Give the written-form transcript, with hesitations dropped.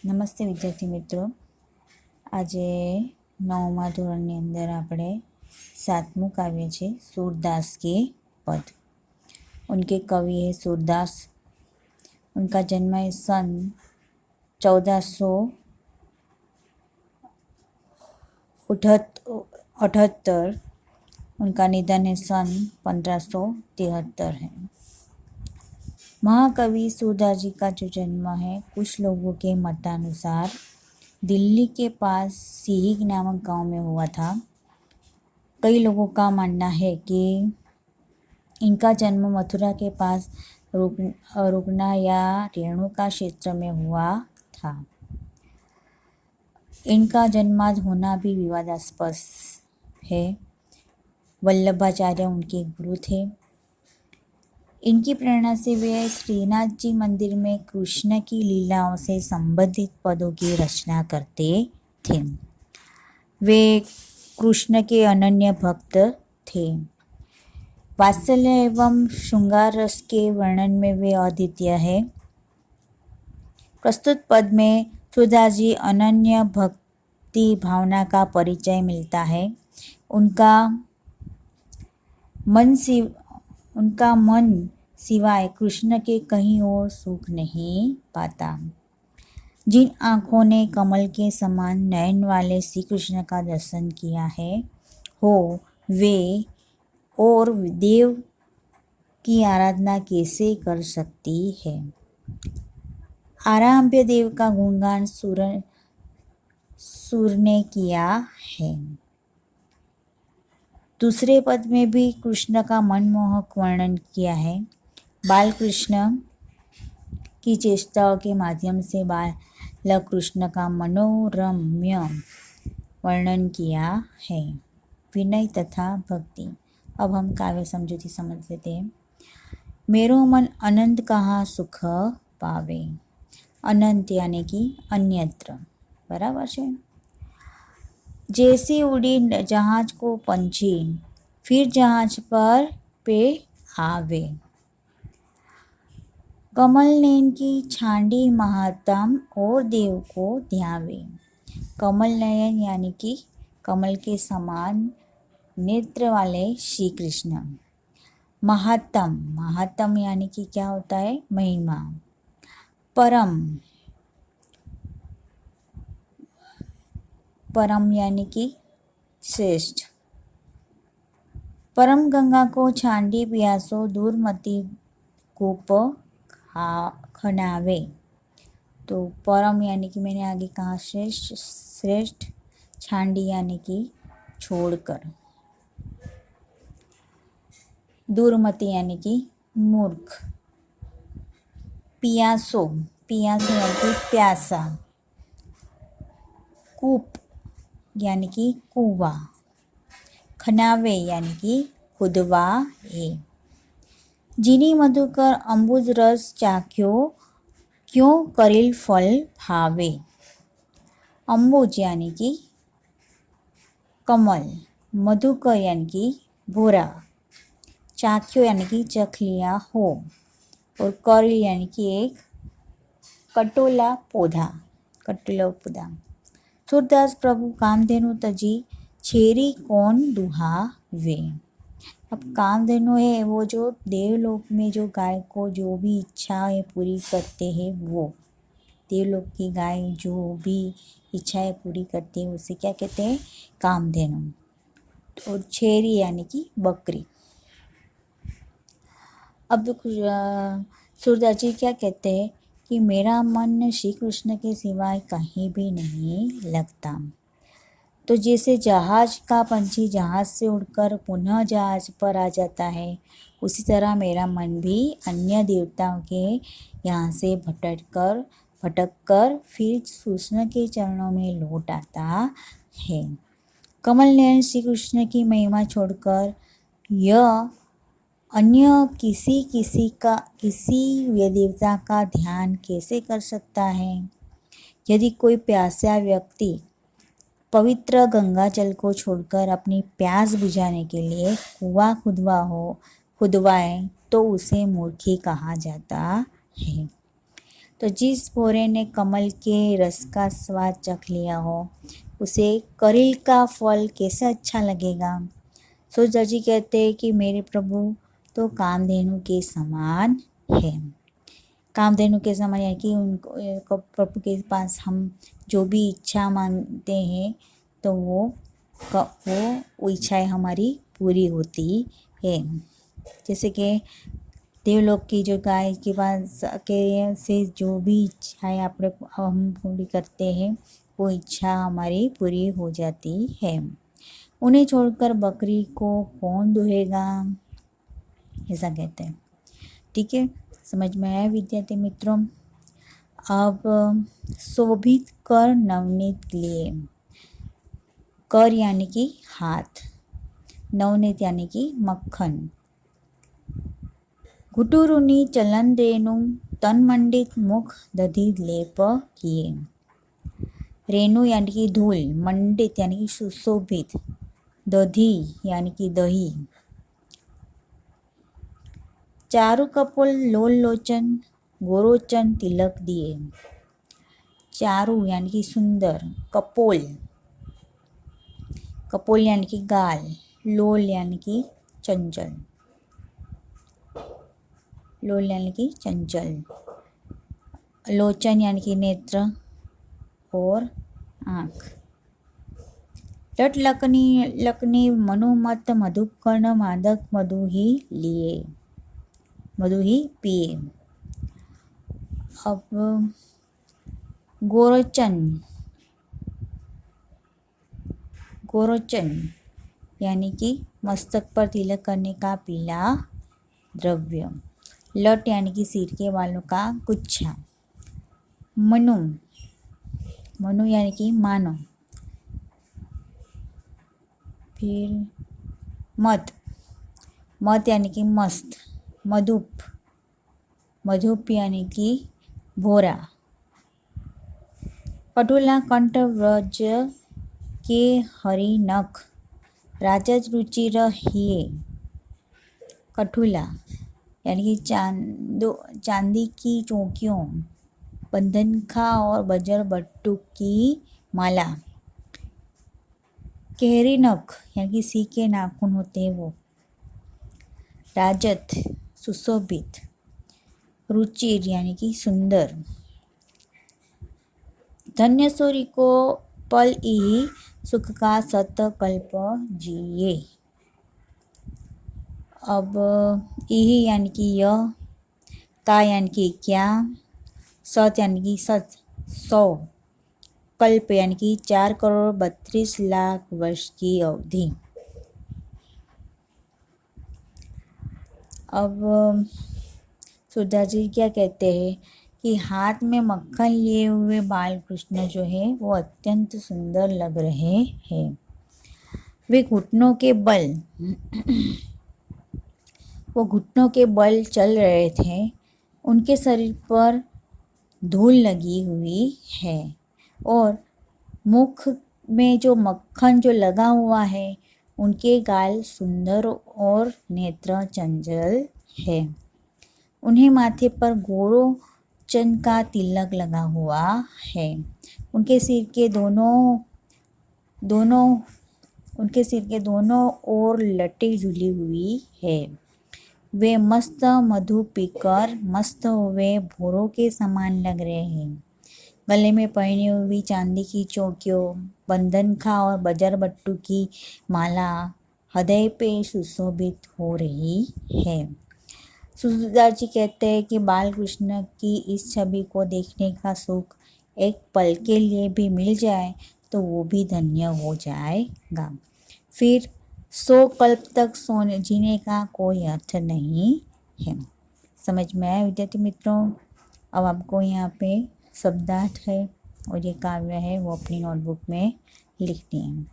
નમસ્તે વિદ્યાર્થી મિત્રો, આજે 9મા ધોરણની અંદર આપણે 7મું કાવ્ય છે सूरदास के पद। उनके कवि है सूरदास। उनका जन्म है सन 1478। उनका निधन है सन 1573 है। महाकवि सूरदास जी का जो जन्म है कुछ लोगों के मतानुसार दिल्ली के पास सीहिग नामक गांव में हुआ था। कई लोगों का मानना है कि इनका जन्म मथुरा के पास रुकना या रेणुका क्षेत्र में हुआ था। इनका जन्माद होना भी विवादास्पद है। वल्लभाचार्य उनके गुरु थे। इनकी प्रेरणा से वे श्रीनाथ जी मंदिर में कृष्ण की लीलाओं से संबंधित पदों की रचना करते थे। वे कृष्ण के अनन्य भक्त थे। वात्सल्य एवं श्रृंगार रस के वर्णन में वे अद्वितीय है। प्रस्तुत पद में सूरदास जी अनन्य भक्ति भावना का परिचय मिलता है। उनका मन सिवाय कृष्ण के कहीं और सुख नहीं पाता। जिन आँखों ने कमल के समान नयन वाले श्री कृष्ण का दर्शन किया है हो वे और देव की आराधना कैसे कर सकती है। आराध्य देव का गुणगान सुर ने किया है। दूसरे पद में भी कृष्ण का मनमोहक वर्णन किया है। बाल कृष्ण की चेष्टाओं के माध्यम से बाल कृष्ण का मनोरम्य वर्णन किया है। विनय तथा भक्ति। अब हम काव्य समझौती समझ लेते हैं। मेरो मन अनंत कहाँ सुख पावे। अनंत यानी कि अन्यत्र, बराबर है। जैसी उड़ी जहाज को पंछी फिर जहाज पर पे आवे। कमल नयन की छांडी महात्म और देव को ध्यावे। कमल नयन यानी कि कमल के समान नेत्र वाले श्री कृष्ण। महात्म यानी कि क्या होता है, महिमा। परम यानी कि श्रेष्ठ। परम गंगा को छांडी पियासो दूर मती कूप खनावे। तो परम यानी कि मैंने आगे कहा श्रेष्ठ। छांडी यानी कि छोड़कर। दूरमती यानी कि मूर्ख। पियासो यानी कि प्यासा। कूप यानी कि कुआं। खनावे यानी कि खुदवाए। जिनी मधुकर अंबुज रस चाख्यो क्यों करील फल भावे। अंबुज यानी कि कमल। मधुकर यानी कि भूरा। चाख्यो यानी कि चख लिया हो। और करील यानी कि एक कटोला पौधा। सूरदास प्रभु कामधेनु तजी छेरी कौन दुहावे। अब कामधेनु है वो जो देवलोक में जो गाय को जो भी इच्छाएं पूरी करते हैं, वो देवलोक की गाय जो भी इच्छाएं पूरी करती है उसे क्या कहते हैं, कामधेनु। और छेरी यानी कि बकरी। अब सूरदास जी क्या कहते हैं कि मेरा मन श्री कृष्ण के सिवाय कहीं भी नहीं लगता। तो जैसे जहाज का पंछी जहाज से उड़कर पुनः जहाज पर आ जाता है, उसी तरह मेरा मन भी अन्य देवताओं के यहाँ से भटक कर फिर कृष्ण के चरणों में लौट आता है। कमल नयन श्री कृष्ण की महिमा छोड़कर यह अन्य किसी देवता का ध्यान कैसे कर सकता है। यदि कोई प्यासा व्यक्ति पवित्र गंगा जल को छोड़कर अपनी प्यास बुझाने के लिए कुआं खुदवाए तो उसे मूर्खी कहा जाता है। तो जिस भोरे ने कमल के रस का स्वाद चख लिया हो उसे करील का फल कैसे अच्छा लगेगा। सूरदास जी कहते हैं कि मेरे प्रभु तो कामधेनु के समान है। कामधेनु के समान यानी कि उनको प्रभु के पास हम जो भी इच्छा मांगते हैं तो वो इच्छाएं हमारी पूरी होती है। जैसे कि देवलोक की जो गाय के पास के से जो भी इच्छाएं हम पूरी करते हैं वो इच्छा हमारी पूरी हो जाती है। उन्हें छोड़कर बकरी को कौन दुहेगा, ऐसा कहते हैं। ठीक है, समझ में आया विद्यार्थी मित्रों। अब शोभित कर नवनीत लिए। कर यानी कि हाथ, नवनीत यानी कि मक्खन। घुटुरुनी चलन रेणु तन मंडित मुख दधी लेप किए। रेणु यानी कि धूल, मंडित यानी कि सुशोभित, दधी यानी कि दही। चारु कपोल लोल लोचन गोरोचन तिलक दिए। चारु यानी कि सुंदर, कपोल, कपोल यानी कि गाल, लोल यानी कि चंचल, लोल यानी कि चंचल, लोचन यानी कि नेत्र और आँख। लट लकनी मनुमत मधुकर्ण मादक मधु ही लिए, मधु ही पिए। अब गोरोचन, गोरोचन यानी कि मस्तक पर तिलक करने का पीला द्रव्य। लट यानी कि सिर के बालों का गुच्छा। मनु, मनु यानी कि मानो। फिर मत, मत यानी कि मस्त। मधुप, मधुप यानी कि भोरा। कटुला कंठ व्रज के हरि नख राजज रुचिर हिये। कठुला यानी कि चांदी की चौकियों, बंधनखा और बजर बट्टू की माला। केहरी नख यानी कि सीके नाखून होते हैं वो। राजत सुशोभित। रुचिर यानी कि सुंदर। धन्य सूरी को पल ही सुख का सत कल्प जिए। अब यही यानी कि यह, का यानी कि क्या, सत यानी कि सच, 100, कल्प यानी कि 4,32,00,000 वर्ष की अवधि। अब सूरदास जी क्या कहते हैं कि हाथ में मक्खन लिए हुए बाल कृष्ण जो है वो अत्यंत सुंदर लग रहे हैं। वे घुटनों के बल वो घुटनों के बल चल रहे थे। उनके शरीर पर धूल लगी हुई है और मुख में जो मक्खन जो लगा हुआ है, उनके गाल सुंदर और नेत्र चंचल है। उन्हें माथे पर गोरोचन का तिलक लगा हुआ है। उनके सिर के दोनों ओर लटें झूली हुई है। वे मस्त मधु पीकर मस्त हुए भोरों के समान लग रहे हैं। गले में पहनी हुई चांदी की चौकियों, बंधनखा और बजर बट्टू की माला हृदय पे सुशोभित हो रही है। सूरदास जी कहते हैं कि बाल कृष्ण की इस छवि को देखने का सुख एक पल के लिए भी मिल जाए तो वो भी धन्य हो जाएगा। फिर 100 कल्प तक जीने का कोई अर्थ नहीं है। समझ में आया विद्यार्थी मित्रों। अब आपको यहाँ पे शब्दार्थ है और ये काव्य है वो अपनी नोटबुक में लिखनी है।